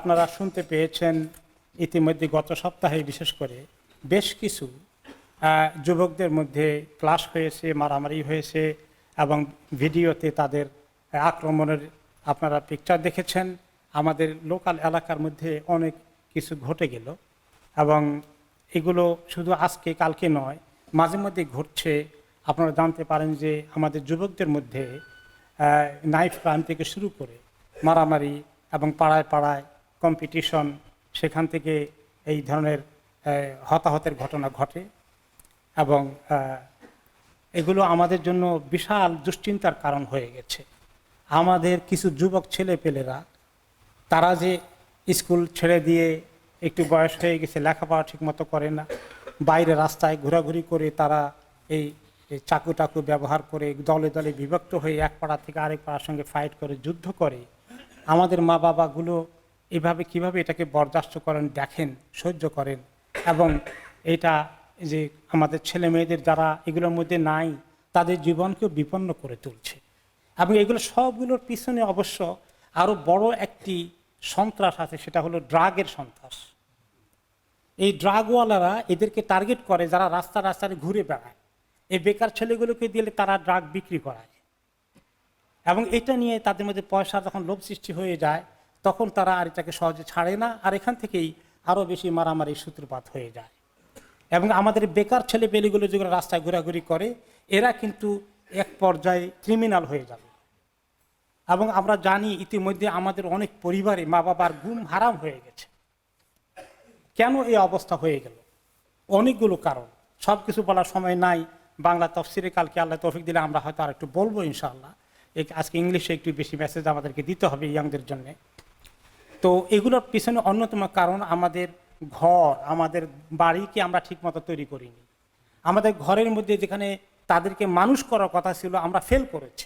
আপনারা শুনতে পেয়েছেন ইতিমধ্যে গত সপ্তাহে বিশেষ করে বেশ কিছু যুবকদের মধ্যে ক্লাশ হয়েছে, মারামারি হয়েছে এবং ভিডিওতে তাদের আক্রমণের আপনারা পিকচার দেখেছেন। আমাদের লোকাল এলাকার মধ্যে অনেক কিছু ঘটে গেল এবং এগুলো শুধু আজকে কালকে নয়, মাঝে মধ্যে ঘটছে। আপনারা জানতে পারেন যে আমাদের যুবকদের মধ্যে নাইফ ক্রাইম থেকে শুরু করে মারামারি এবং পাড়ায় পাড়ায় কম্পিটিশন, সেখান থেকে এই ধরনের হতাহতের ঘটনা ঘটে এবং এগুলো আমাদের জন্য বিশাল দুশ্চিন্তার কারণ হয়ে গেছে। আমাদের কিছু যুবক ছেলেপেলেরা তারা যে স্কুল ছেড়ে দিয়ে একটু বয়স হয়ে গেছে, লেখাপড়া ঠিকমতো করে না, বাইরে রাস্তায় ঘোরাঘুরি করে তারা এই চাকু টাকু ব্যবহার করে দলে দলে বিভক্ত হয়ে এক পাড়া থেকে আরেক পাড়ার সঙ্গে ফাইট করে, যুদ্ধ করে। আমাদের মা বাবাগুলো এভাবে কিভাবে এটাকে বরদাস্ত করেন, দেখেন, সহ্য করেন এবং এটা যে আমাদের ছেলে মেয়েদের যারা এগুলোর মধ্যে নাই তাদের জীবনকেও বিপন্ন করে তুলছে। এবং এগুলো সবগুলোর পিছনে অবশ্য আরও বড় একটি সন্ত্রাস আছে, সেটা হলো ড্রাগের সন্ত্রাস। এই ড্রাগওয়ালারা এদেরকে টার্গেট করে যারা রাস্তায় ঘুরে বেড়ায়। এই বেকার ছেলেগুলোকে দিলে তারা ড্রাগ বিক্রি করায় এবং এটা নিয়ে তাদের মধ্যে পয়সা যখন লোভ সৃষ্টি হয়ে যায় তখন তারা আর এটাকে সহজে ছাড়ে না, আর এখান থেকেই আরও বেশি মারামারি সূত্রপাত হয়ে যায়। এবং আমাদের বেকার ছেলেপেলেগুলো যেগুলো রাস্তায় ঘোরাঘুরি করে এরা কিন্তু এক পর্যায়ে ক্রিমিনাল হয়ে যাবে। এবং আমরা জানি ইতিমধ্যে আমাদের অনেক পরিবারে মা বাবার ঘুম হারাম হয়ে গেছে। কেন এই অবস্থা হয়ে গেল? অনেকগুলো কারণ, সব কিছু বলার সময় নাই। বাংলা তফসিরে কালকে আল্লাহ তৌফিক দিলে আমরা হয়তো আর একটু বলবো ইনশাআল্লাহ। আজকে ইংলিশে একটু বেশি মেসেজ আমাদেরকে দিতে হবে ইয়াংদের জন্য। তো এগুলোর পিছনে অন্যতম কারণ আমাদের ঘর, আমাদের বাড়িকে আমরা ঠিকমতো তৈরি করিনি। আমাদের ঘরের মধ্যে যেখানে তাদেরকে মানুষ করার কথা ছিল আমরা ফেল করেছি।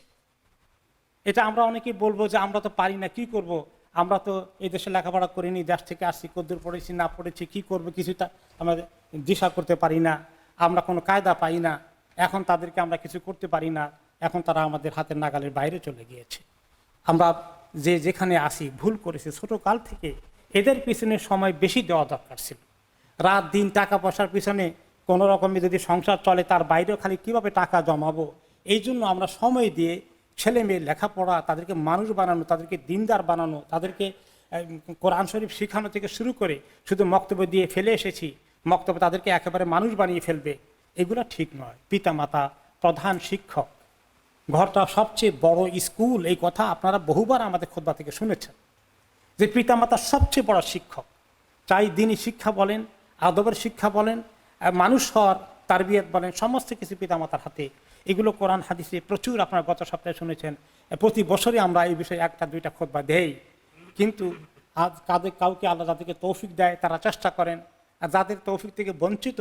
এটা আমরা অনেকেই বলবো যে আমরা তো পারি না, কি করব, আমরা তো এই দেশে লেখাপড়া করিনি, দেশ থেকে আসছি, কদ্দূর পড়েছি না পড়েছি, কি করব, কিছুটা আমরা দিশা করতে পারি না, আমরা কোনো কায়দা পাই না, এখন তাদেরকে আমরা কিছু করতে পারি না, এখন তারা আমাদের হাতের নাগালের বাইরে চলে গিয়েছে। আমরা যে যেখানে আসি ভুল করেছি, ছোটোকাল থেকে এদের পিছনে সময় বেশি দেওয়া দরকার ছিল। রাত দিন টাকা পয়সার পিছনে কোনো রকমে যদি সংসার চলে, তার বাইরেও খালি কিভাবে টাকা জমাবো, এই জন্য আমরা সময় দিয়ে ছেলে মেয়ে লেখাপড়া, তাদেরকে মানুষ বানানো, তাদেরকে দিনদার বানানো, তাদেরকে কোরআন শরীফ শেখানো থেকে শুরু করে শুধু মক্তব্য দিয়ে ফেলে এসেছি, মক্তব্য তাদেরকে একেবারে মানুষ বানিয়ে ফেলবে, এগুলো ঠিক নয়। পিতামাতা প্রধান শিক্ষক, ঘরটা সবচেয়ে বড় স্কুল, এই কথা আপনারা বহুবার আমাদের খুতবা থেকে শুনেছেন যে পিতামাতা সবচেয়ে বড় শিক্ষক। চাই দিনই শিক্ষা বলেন, আদবের শিক্ষা বলেন, মানুষ হওয়ার তারবিয়ত বলেন, সমস্ত কিছু পিতামাতার হাতে। এগুলো কোরআন হাদিসে প্রচুর আপনারা গত সপ্তাহে শুনেছেন। প্রতি বছরই আমরা এই বিষয়ে একটা দুইটা খুতবা দেই, কিন্তু কাউকে আল্লাহ যাদেরকে তৌফিক দেয় তারা চেষ্টা করেন, আর যাদের তৌফিক থেকে বঞ্চিত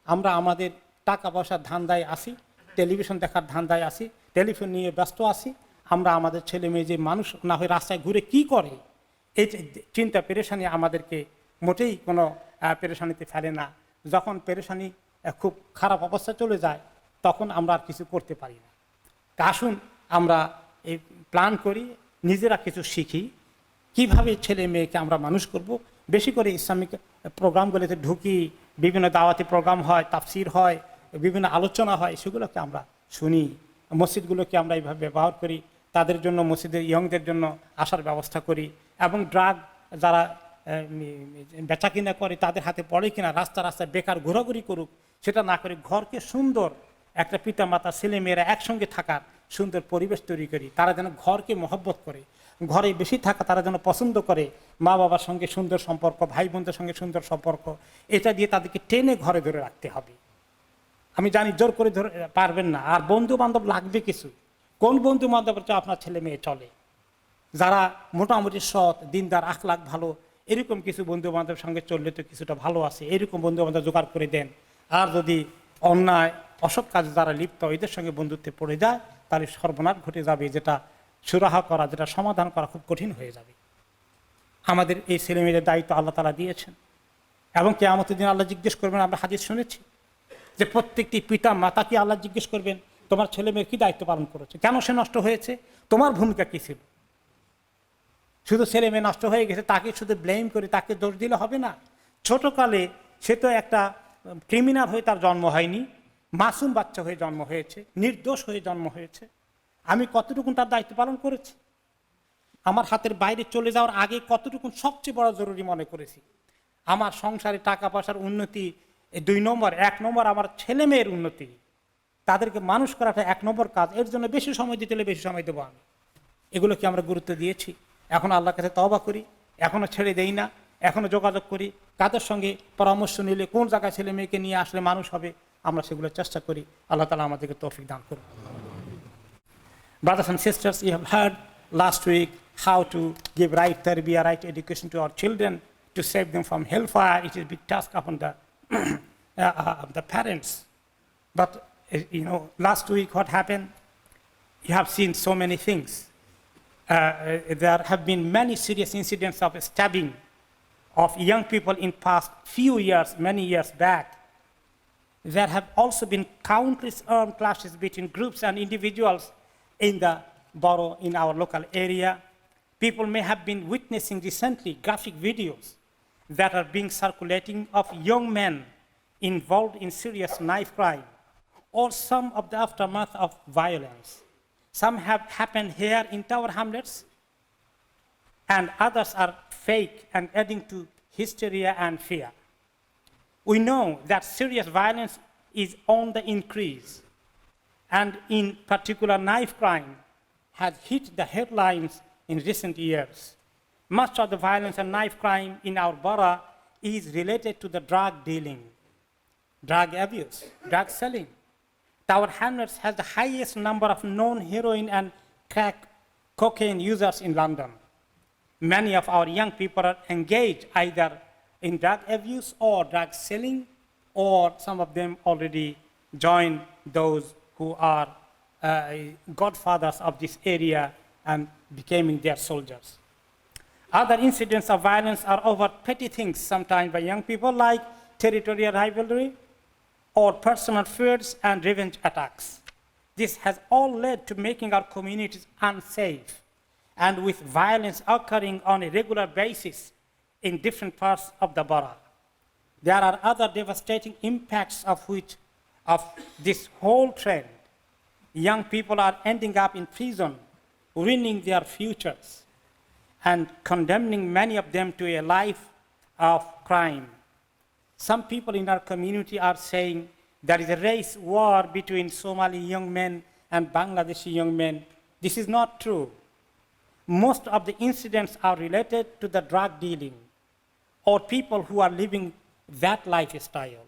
আমরা আমাদের টাকা পয়সার ধান্দায় আসি, টেলিভিশন দেখার ধান্দায় আসি, টেলিফোন নিয়ে ব্যস্ত আসি। আমরা আমাদের ছেলে মেয়ে যে মানুষ না হয়ে রাস্তায় ঘুরে কি করে, এই চিন্তা পেরেশানি আমাদেরকে মোটেই কোনো পেরেশানিতে ফেলে না। যখন পেরেশানি খুব খারাপ অবস্থায় চলে যায় তখন আমরা আর কিছু করতে পারি না। আসুন আমরা এই প্ল্যান করি, নিজেরা কিছু শিখি, কিভাবে ছেলে মেয়েকে আমরা মানুষ করব। বেশি করে ইসলামিক প্রোগ্রামগুলোতে ঢুকি, বিভিন্ন দাওয়াতি প্রোগ্রাম হয়, তাফসির হয়, বিভিন্ন আলোচনা হয়, সেগুলোকে আমরা শুনি। মসজিদগুলোকে আমরা এইভাবে ব্যবহার করি, তাদের জন্য মসজিদের ইয়ংদের জন্য আসার ব্যবস্থা করি। এবং ড্রাগ যারা বেচা কিনা করে তাদের হাতে পড়ে কিনা, রাস্তায় বেকার ঘোরাঘুরি করুক, সেটা না করে ঘরকে সুন্দর একটা পিতা মাতা ছেলে মেয়েরা একসঙ্গে থাকার সুন্দর পরিবেশ তৈরি করি। তারা যেন ঘরকে মহব্বত করে, ঘরে বেশি থাকা তারা যেন পছন্দ করে, মা বাবার সঙ্গে সুন্দর সম্পর্ক, ভাই বোনদের সঙ্গে সুন্দর সম্পর্ক, এটা দিয়ে তাদেরকে টেনে ঘরে ধরে রাখতে হবে। আমি জানি জোর করে ধরে পারবেন না, আর বন্ধু বান্ধব লাগবে কিছু। কোন বন্ধু বান্ধবের চেয়ে আপনার ছেলে মেয়ে চলে? যারা মোটামুটি সৎ, দিনদার, আখলাক ভালো, এরকম কিছু বন্ধু বান্ধবের সঙ্গে চললে তো কিছুটা ভালো আছে, এরকম বন্ধু বান্ধব জোগাড় করে দেন। আর যদি অন্যায় অসৎ কাজে যারা লিপ্ত এদের সঙ্গে বন্ধুত্বে পড়ে যায় তাহলে সর্বনাশ ঘটে যাবে, যেটা সুরাহা করা, যেটা সমাধান করা খুব কঠিন হয়ে যাবে। আমাদের এই ছেলে মেয়েদের দায়িত্ব আল্লাহ তাআলা দিয়েছেন এবং কিয়ামতের দিন আল্লাহ জিজ্ঞেস করবেন। আমরা হাদিস শুনেছি যে প্রত্যেকটি পিতা মাতাকে আল্লাহ জিজ্ঞেস করবেন, তোমার ছেলে মেয়ের কী দায়িত্ব পালন করেছে, কেন সে নষ্ট হয়েছে, তোমার ভূমিকা কী ছিল। শুধু ছেলে মেয়ে নষ্ট হয়ে গেছে তাকে শুধু ব্লেম করে তাকে দোষ দিলে হবে না। ছোটকালে সে তো একটা ক্রিমিনাল হয়ে তার জন্ম হয়নি, মাসুম বাচ্চা হয়ে জন্ম হয়েছে, নির্দোষ হয়ে জন্ম হয়েছে। আমি কতটুকু তার দায়িত্ব পালন করেছি, আমার হাতের বাইরে চলে যাওয়ার আগে কতটুকু সবচেয়ে বড় জরুরি মনে করেছি। আমার সংসারে টাকা পয়সার উন্নতি 2 নম্বর, 1 নম্বর আমার ছেলে মেয়ের উন্নতি, তাদেরকে মানুষ করাটা 1 নম্বর কাজ। এর জন্য বেশি সময় দিতে হলে বেশি সময় দেবো আমি। এগুলো কি আমরা গুরুত্ব দিয়েছি? এখন আল্লাহর কাছে তওবা করি, এখনো ছেড়ে দেই না, এখনো যোগাযোগ করি, কাদের সঙ্গে পরামর্শ নিলে কোন জায়গায় ছেলে মেয়েকে নিয়ে আসলে মানুষ হবে, আমরা সেগুলো চেষ্টা করি। আল্লাহ তাআলা আমাদেরকে তৌফিক দান করুন। Brothers and sisters, you have heard last week how to give right tarbiyah, right education to our children to save them from hellfire. It is a big task upon the parents. But last week what happened? You have seen so many things. There have been many serious incidents of stabbing of young people in past few years, many years back. There have also been countless armed clashes between groups and individuals in the borough, in our local area. People may have been witnessing recently graphic videos that are being circulating of young men involved in serious knife crime or some of the aftermath of violence. Some have happened here in Tower Hamlets, and others are fake and adding to hysteria and fear. We know that serious violence is on the increase, and in particular knife crime has hit the headlines in recent years. Much of the violence and knife crime in our borough is related to the drug dealing, drug abuse, drug selling. Tower Hamlets has the highest number of known heroin and crack cocaine users in London. Many of our young people are engaged either in drug abuse or drug selling, or some of them already joined those who are godfathers of this area and becoming their soldiers. Other incidents of violence are over petty things, sometimes by young people, like territorial rivalry or personal feuds and revenge attacks. This has all led to making our communities unsafe, and with violence occurring on a regular basis in different parts of the borough. There are other devastating impacts of this whole trend. Young people are ending up in prison, ruining their futures, and condemning many of them to a life of crime. Some people in our community are saying there is a race war between Somali young men and Bangladeshi young men. This is not true. Most of the incidents are related to the drug dealing or people who are living that lifestyle.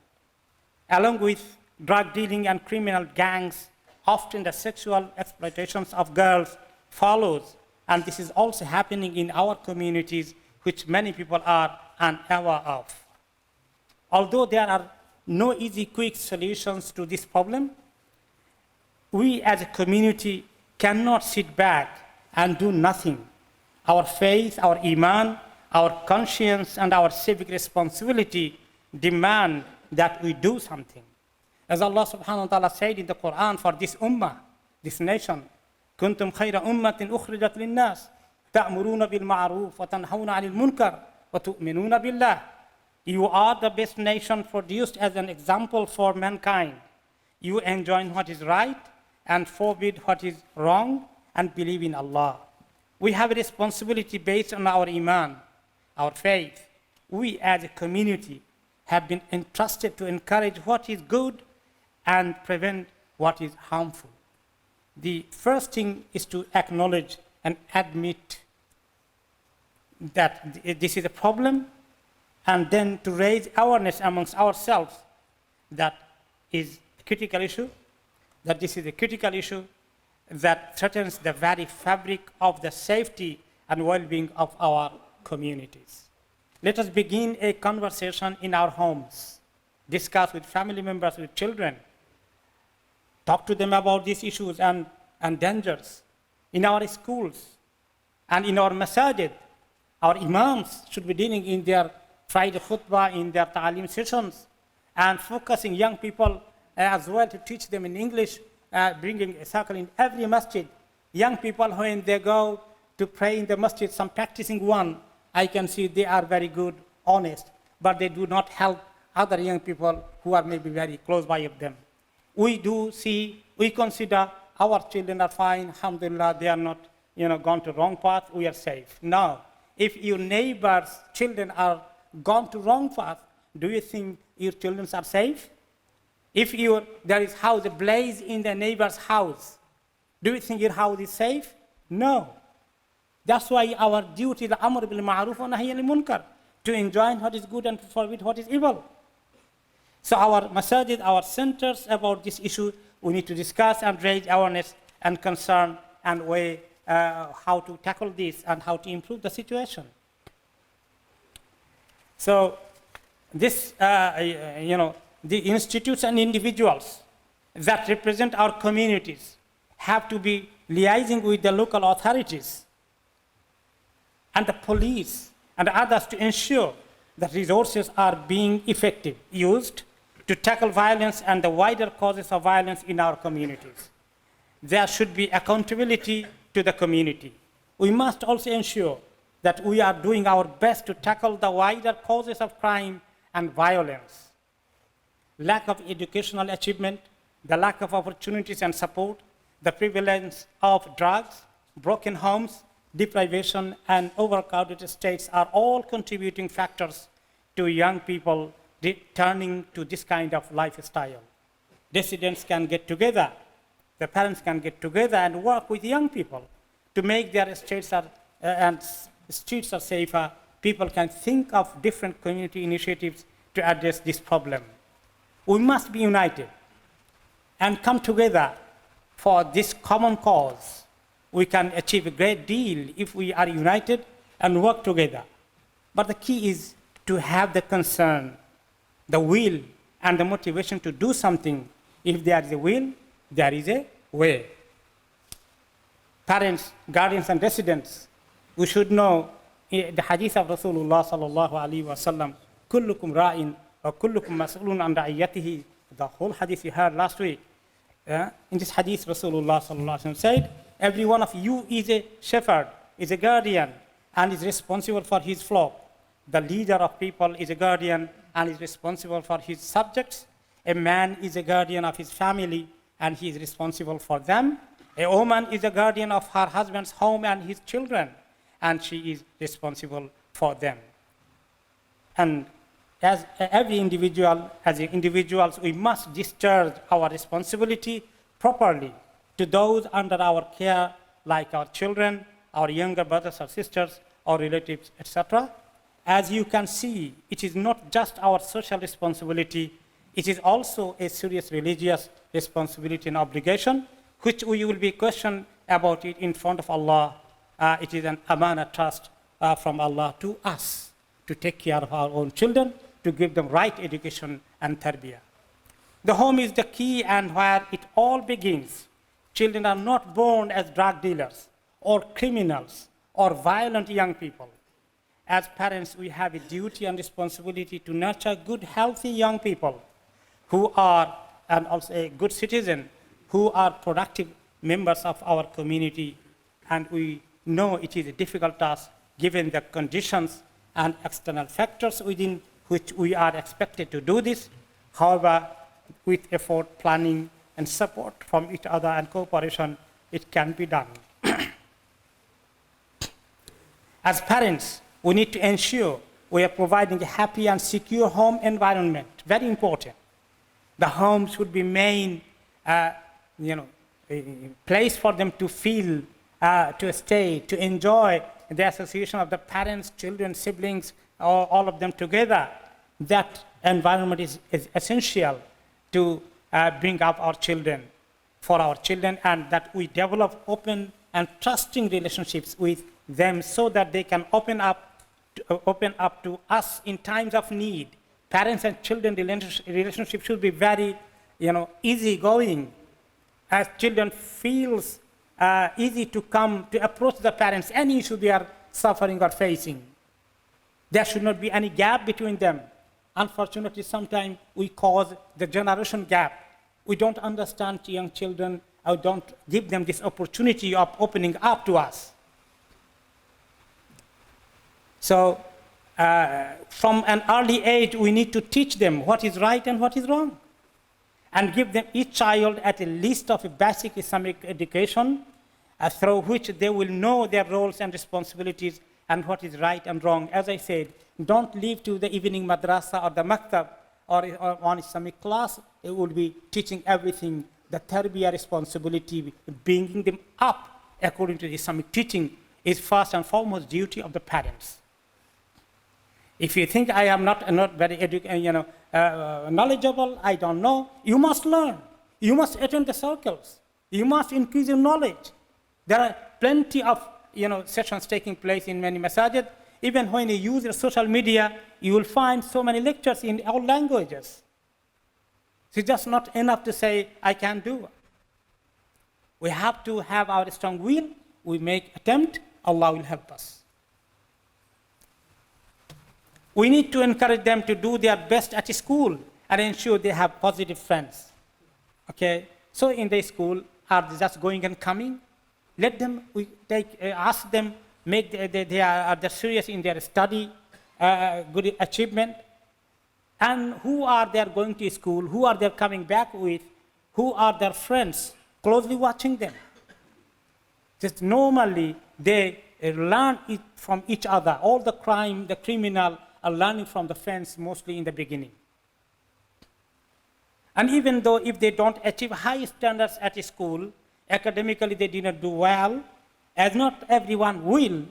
Along with drug dealing and criminal gangs, often the sexual exploitations of girls follows, and this is also happening in our communities, which many people are unaware of. Although there are no easy, quick solutions to this problem, we as a community cannot sit back and do nothing. Our faith, our iman, our conscience, and our civic responsibility demand that we do something. As Allah subhanahu wa ta'ala said in the Quran for this ummah, this nation, كنتم خير أمة أخرجت للناس تأمرون بالمعروف وتنهون عن المنكر وتؤمنون بالله. You are the best nation produced as an example for mankind. You enjoin what is right and forbid what is wrong and believe in Allah. We have a responsibility based on our iman, our faith. We as a community have been entrusted to encourage what is good and prevent what is harmful. The first thing is to acknowledge and admit that this is a problem, and then to raise awareness amongst ourselves that is a critical issue, that this is a critical issue that threatens the very fabric of the safety and well-being of our communities. Let us begin a conversation in our homes, discuss with family members, with children, talk to them about these issues and dangers. In our schools and in our masajid, our imams should be dealing in their Friday khutbah, in their ta'alim sessions, and focusing young people as well to teach them in English, bringing a circle in every masjid. Young people, when they go to pray in the masjid, some practicing one, I can see they are very good, honest, but they do not help other young people who are maybe very close by of them. We consider our children are fine, alhamdulillah, they are not gone to wrong path, we are safe. No, if your neighbor's children are gone to wrong path, do you think your children are safe? If there is house blaze in the neighbor's house, do you think your house is safe? No. That's why our duty is amr bil ma'ruf wa nahy anil munkar, to enjoin what is good and to forbid what is evil. So our masajid, our centers about this issue, we need to discuss and raise awareness and concern and way how to tackle this and how to improve the situation. So this, the institutes and individuals that represent our communities have to be liaising with the local authorities and the police and others to ensure that resources are being effectively used to tackle violence and the wider causes of violence in our communities. There should be accountability to the community. We must also ensure that we are doing our best to tackle the wider causes of crime and violence. Lack of educational achievement, the lack of opportunities and support, the prevalence of drugs, broken homes, deprivation, and overcrowded states are all contributing factors to young people turning to this kind of lifestyle. Residents can get together, the parents can get together and work with young people to make their streets are safer. People can think of different community initiatives to address this problem. We must be united and come together for this common cause. We can achieve a great deal if we are united and work together. But the key is to have the concern, the will, and the motivation to do something. If there is a will, there is a way. Parents, guardians, and residents, we should know the hadith of Rasulullah sallallahu alaihi wasallam, kullukum ra'in wa kullukum mas'ulun an ra'iyatihi. The whole hadith you heard last week. In this hadith, Rasulullah sallallahu alaihi wasallam said, every one of you is a shepherd, is a guardian, and is responsible for his flock. The leader of people is a guardian and is responsible for his subjects. A man is a guardian of his family and he is responsible for them. A woman is a guardian of her husband's home and his children, and she is responsible for them. And as individuals, we must discharge our responsibility properly to those under our care, like our children, our younger brothers or sisters, our relatives, etc. As you can see, it is not just our social responsibility, it is also a serious religious responsibility and obligation, which we will be questioned about it in front of Allah. It is an amana trust from Allah to us to take care of our own children, to give them right education and tarbiyah. The home is the key and where it all begins. Children are not born as drug dealers or criminals or violent young people. As parents, we have a duty and responsibility to nurture good, healthy young people who are, and also a good citizen, who are productive members of our community. And we know it is a difficult task given the conditions and external factors within which we are expected to do this. However, with effort, planning, and support from each other and cooperation, it can be done. As parents, we need to ensure we are providing a happy and secure home environment. Very important. The home should be main a place for them to feel, to stay, to enjoy the association of the parents, children, siblings, all of them together. That environment is essential to bring up our children, for our children, and that we develop open and trusting relationships with them so that they can open up to us in times of need. Parents and children relationship should be very, easy going. As children feels easy to come to approach the parents, any issue they are suffering or facing. There should not be any gap between them. Unfortunately, sometimes we cause the generation gap. We don't understand young children, or don't give them this opportunity of opening up to us. So from an early age, we need to teach them what is right and what is wrong, and give them each child at least of a basic Islamic education through which they will know their roles and responsibilities and what is right and wrong. As I said, don't leave to the evening madrasa or the maktab or on Islamic class. It will be teaching everything. The tarbiyah responsibility, bringing them up according to the Islamic teaching, is first and foremost duty of the parents. If you think I am not very knowledgeable, I don't know, you must learn. You must attend the circles. You must increase your knowledge. There are plenty of sessions taking place in many masajid. Even when you use your social media, you will find so many lectures in all languages. It's just not enough to say, I can do. We have to have our strong will. We make attempt, Allah will help us. We need to encourage them to do their best at school and ensure they have positive friends. Okay? So in the school, are they just going and coming? Let them, ask them, make they are serious in their study, good achievement. And who are they going to school? Who are they coming back with? Who are their friends? Closely watching them. Just normally, they learn it from each other. All the crime, the criminal are learning from the friends mostly in the beginning. And even though if they don't achieve high standards at school, academically they did not do well, as not everyone will,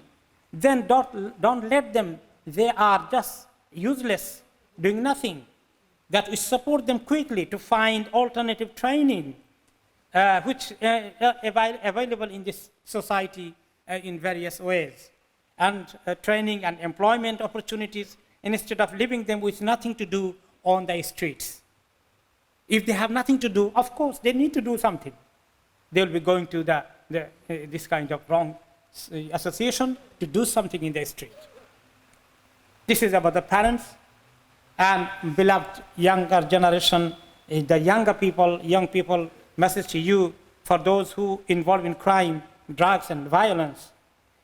then don't let them, they are just useless, doing nothing. That we support them quickly to find alternative training, which available in this society in various ways, and training and employment opportunities, instead of leaving them with nothing to do on the streets. If they have nothing to do, of course, they need to do something. They will be going to this kind of wrong association to do something in the street. This is about the parents and beloved younger generation, the young people, message to you, for those who involved in crime, drugs, and violence.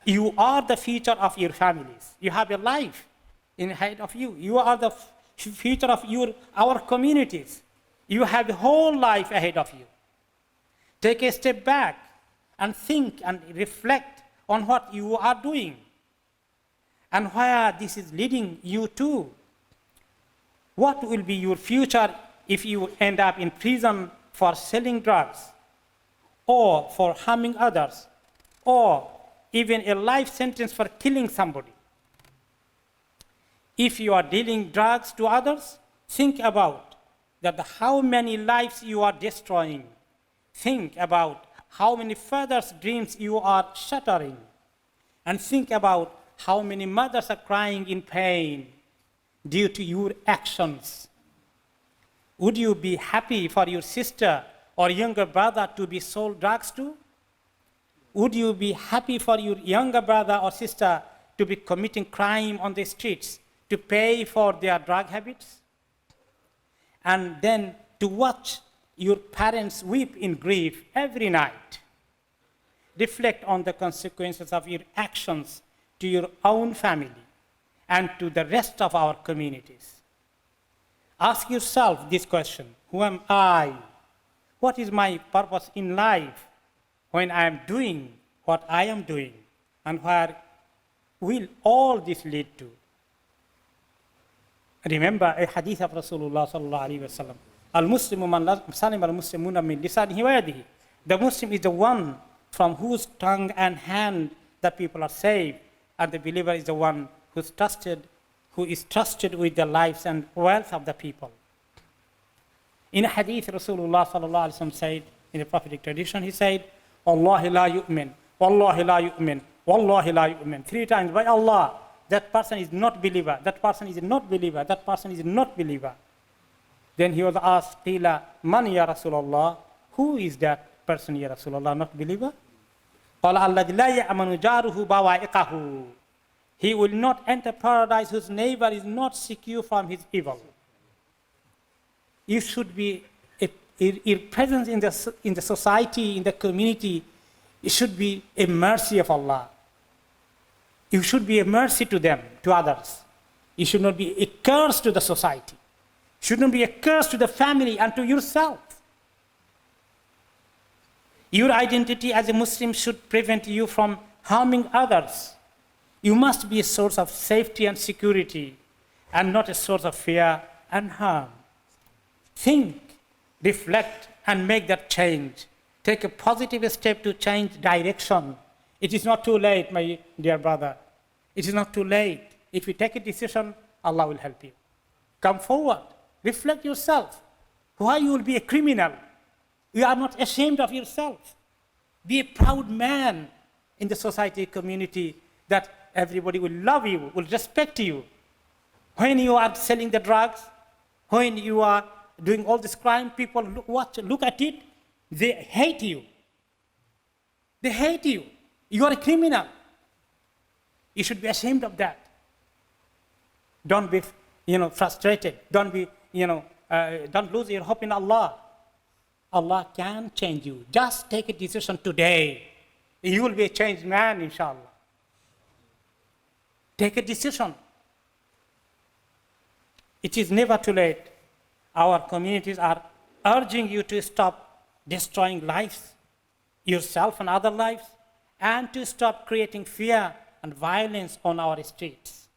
You are the future of your families. You have a life ahead of you. You are the future of our communities. You have a whole life ahead of you. Take a step back and think and reflect on what you are doing and where this is leading you to. What will be your future if you end up in prison for selling drugs, or for harming others, or even a life sentence for killing somebody? If you are dealing drugs to others, think about how many lives you are destroying. Think about how many fathers' dreams you are shattering. And think about how many mothers are crying in pain due to your actions. Would you be happy for your sister or younger brother to be sold drugs to? Would you be happy for your younger brother or sister to be committing crime on the streets to pay for their drug habits? And then to watch your parents weep in grief every night. Reflect on the consequences of your actions to your own family and to the rest of our communities. Ask yourself this question: who am I? What is my purpose in life when I am doing what I am doing? And where will all this lead to? Remember a hadith of Rasulullah sallallahu alaihi wasallam. Al-Muslimu man salim al-Muslimuna min lisanihi wa yadihi. The Muslim is the one from whose tongue and hand the people are saved, and the believer is the one who is trusted with the lives and wealth of the people. In a hadith, Rasulullah sallallahu alaihi wasallam said, in the prophetic tradition, he said, "Wallahi la yu'min, wallahi la yu'min, wallahi la yu'min." 3 times, by Allah, that person is not believer, that person is not believer, that person is not believer. Then he was asked, "Qila man ya Rasulullah?" Who is that person, ya Rasulullah, not believer? قال الذي لا يأمن جاره بوائقه. He will not enter paradise whose neighbor is not secure from his evil. You should be, your presence in the society, in the community, it should be a mercy of Allah. You should be a mercy to them, to others. You should not be a curse to the society. You should not be a curse to the family and to yourself. Your identity as a Muslim should prevent you from harming others. You must be a source of safety and security and not a source of fear and harm. Think, reflect, and make that change. Take a positive step to change direction. It is not too late, my dear brother. It is not too late. If you take a decision, Allah will help you. Come forward. Reflect yourself. Why you will be a criminal? You are not ashamed of yourself. Be a proud man in the society, community, that everybody will love you, will respect you. When you are selling the drugs, when you are doing all this crime, people look at it, they hate you. They hate you. You are a criminal. You should be ashamed of that. Don't be, frustrated. Don't be, don't lose your hope in Allah. Allah can change you. Just take a decision today. You will be a changed man, inshallah. Take a decision. It is never too late. Our communities are urging you to stop destroying lives, yourself and other lives, and to stop creating fear and violence on our streets.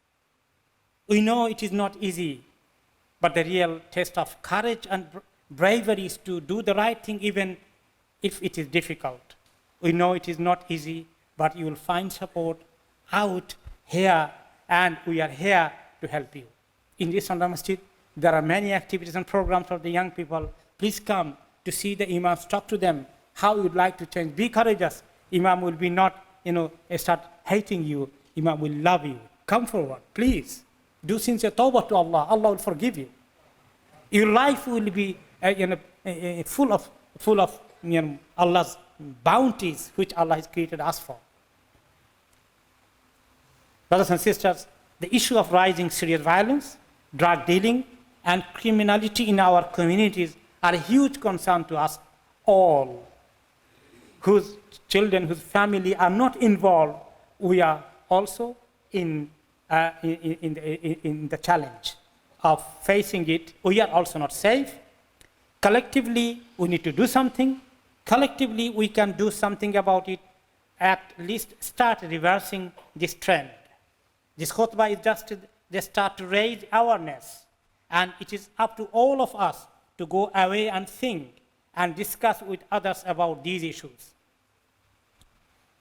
We know it is not easy, but the real test of courage and bravery is to do the right thing even if it is difficult. We know it is not easy, but you will find support out here, and we are here to help you. In this Masjid, there are many activities and programs for the young people. Please come to see the imams, talk to them, how you'd like to change. Be courageous. Imam will be not, start hating you. Imam will love you. Come forward, please. Do sincere tawbah to Allah. Allah will forgive you. Your life will be full of Allah's bounties, which Allah has created us for. Brothers and sisters, the issue of rising serious violence, drug dealing, and criminality in our communities are a huge concern to us all. Whose children, whose family are not involved, we are also in the challenge of facing it. We are also not safe. Collectively, we need to do something. Collectively, we can do something about it, at least start reversing this trend. This khutbah is just start to raise awareness, and it is up to all of us to go away and think and discuss with others about these issues.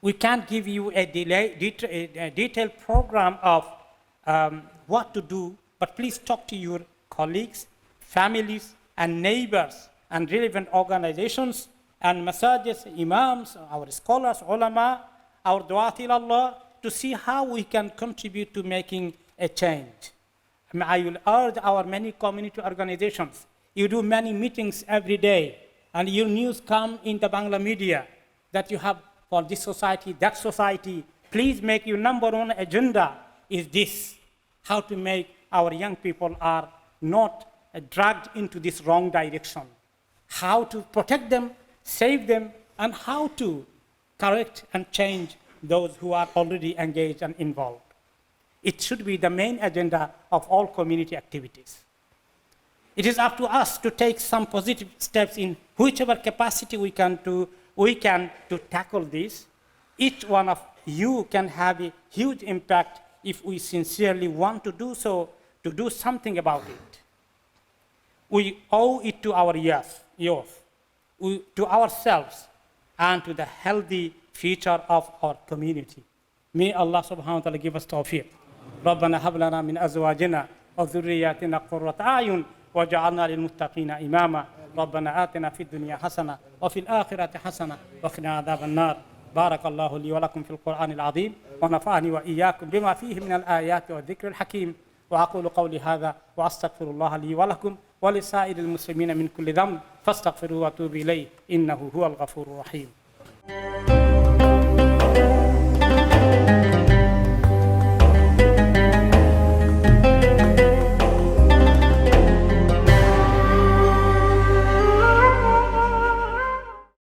We can't give you a detailed program of what to do, but please talk to your colleagues, families, and neighbors, and relevant organizations, and masajid, imams, our scholars, ulama, our du'at ilallah, to see how we can contribute to making a change. I will urge our many community organizations. You do many meetings every day, and your news come in the Bangla media that you have for this society, that society. Please make your number one agenda is this: how to make our young people are not dragged into this wrong direction, how to protect them, save them, and how to correct and change those who are already engaged and involved. It should be the main agenda of all community activities. It is up to us to take some positive steps in whichever capacity we can to tackle this. Each one of you can have a huge impact if we sincerely want to do so, to do something about it. We owe it to our youth, to ourselves, and to the healthy future of our community. May Allah subhanahu wa ta'ala give us tawfiq. ربنا هب لنا من أزواجنا وذرياتنا قرة أعين وجعلنا للمتقين إماما ربنا آتنا في الدنيا حسنة وفي الآخرة حسنة وقنا عذاب النار بارك الله لي ولكم في القرآن العظيم ونفعني وإياكم بما فيه من الآيات والذكر الحكيم وأقول قولي هذا وأستغفر الله لي ولكم ولسائر المسلمين من كل ذنب فاستغفروه وتوبوا إليه إنه هو الغفور الرحيم.